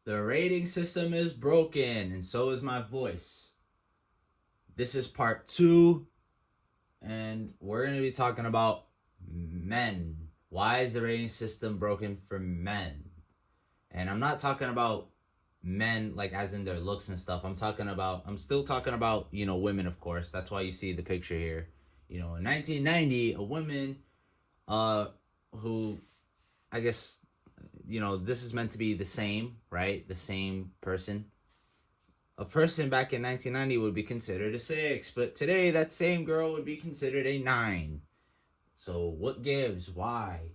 The rating system is broken, and so is my voice. This is part 2, and we're going to be talking about men. Why is the rating system broken for men? And I'm not talking about men like as in their looks and stuff. I'm still talking about, women, of course. That's why you see the picture here. In 1990, a woman who, I guess, this is meant to be the same, right? The same person. A person back in 1990 would be considered a 6, but today that same girl would be considered a 9. So what gives? Why?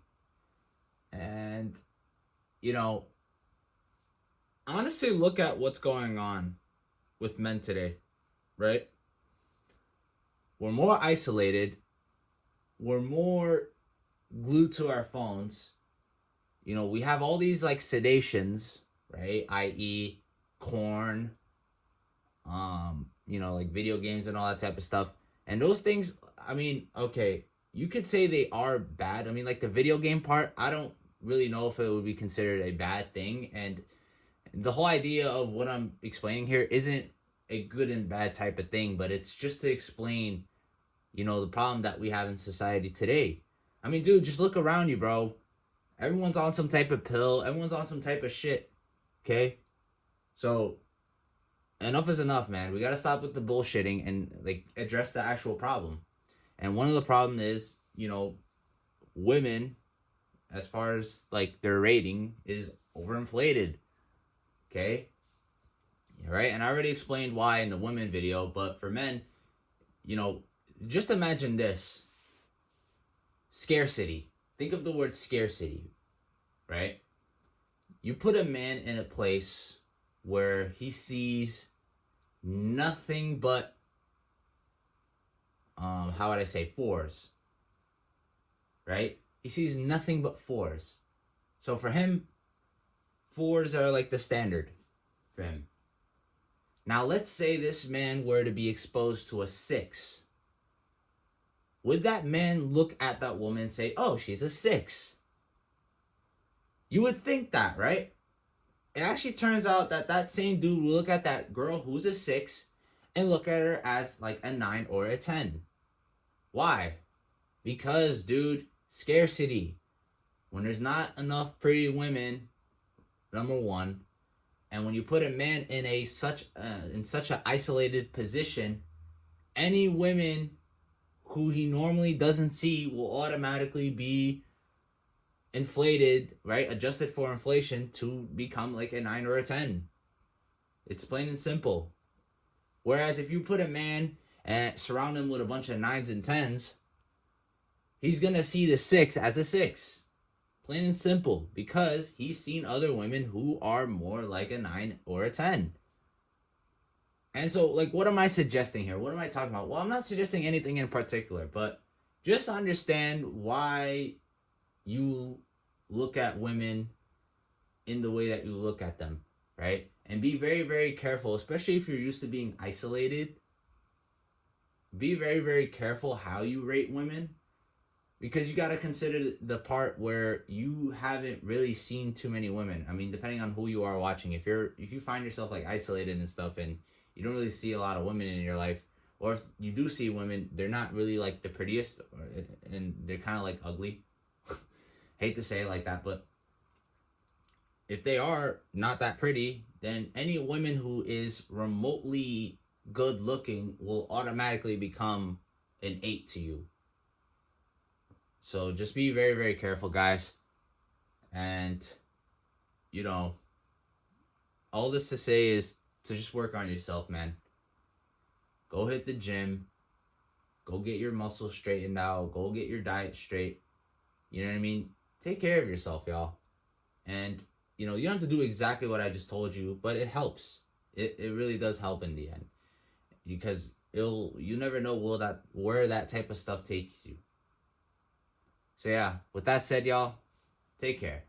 And, honestly, look at what's going on with men today, right? We're more isolated. We're more glued to our phones. We have all these like sedations, right? I.e. corn, like video games and all that type of stuff. And those things, okay, you could say they are bad. Like the video game part, I don't really know if it would be considered a bad thing. And the whole idea of what I'm explaining here isn't a good and bad type of thing, but it's just to explain, the problem that we have in society today. Dude, just look around you, bro. Everyone's on some type of pill. Everyone's on some type of shit. Okay? So, enough is enough, man. We gotta stop with the bullshitting and, address the actual problem. And one of the problem is, women, as far as, their rating, is overinflated. Okay? Right? And I already explained why in the women video, but for men, just imagine this. Scarcity. Think of the word scarcity, right? You put a man in a place where he sees nothing but, how would I say, 4s, right? He sees nothing but 4s. So for him, 4s are like the standard for him. Now let's say this man were to be exposed to a 6. Would that man look at that woman and say, oh, she's a 6? You would think that, right? It actually turns out that that same dude will look at that girl who's a 6 and look at her as like a 9 or a 10. Why? Because, dude, scarcity. When there's not enough pretty women, number one, and when you put a man in such an isolated position, any women who he normally doesn't see will automatically be inflated, right? Adjusted for inflation to become like a 9 or a 10. It's plain and simple. Whereas if you put a man and surround him with a bunch of 9s and 10s, he's going to see the 6 as a 6. Plain and simple. Because he's seen other women who are more like a 9 or a 10. And so, what am I suggesting here? What am I talking about? Well, I'm not suggesting anything in particular, but just understand why you look at women in the way that you look at them, right? And be very, very careful, especially if you're used to being isolated. Be very, very careful how you rate women, because you got to consider the part where you haven't really seen too many women. Depending on who you are watching, if you find yourself isolated and stuff, and you don't really see a lot of women in your life, or if you do see women, they're not really the prettiest, and they're kind of ugly. Hate to say it like that, but if they are not that pretty, then any woman who is remotely good looking will automatically become an 8 to you. So just be very, very careful, guys. And, all this to say is to just work on yourself, man. Go hit the gym. Go get your muscles straightened out. Go get your diet straight. You know what I mean? Take care of yourself, y'all. And, you don't have to do exactly what I just told you, but it helps. It really does help in the end. Because you never know where that type of stuff takes you. So yeah, with that said, y'all, take care.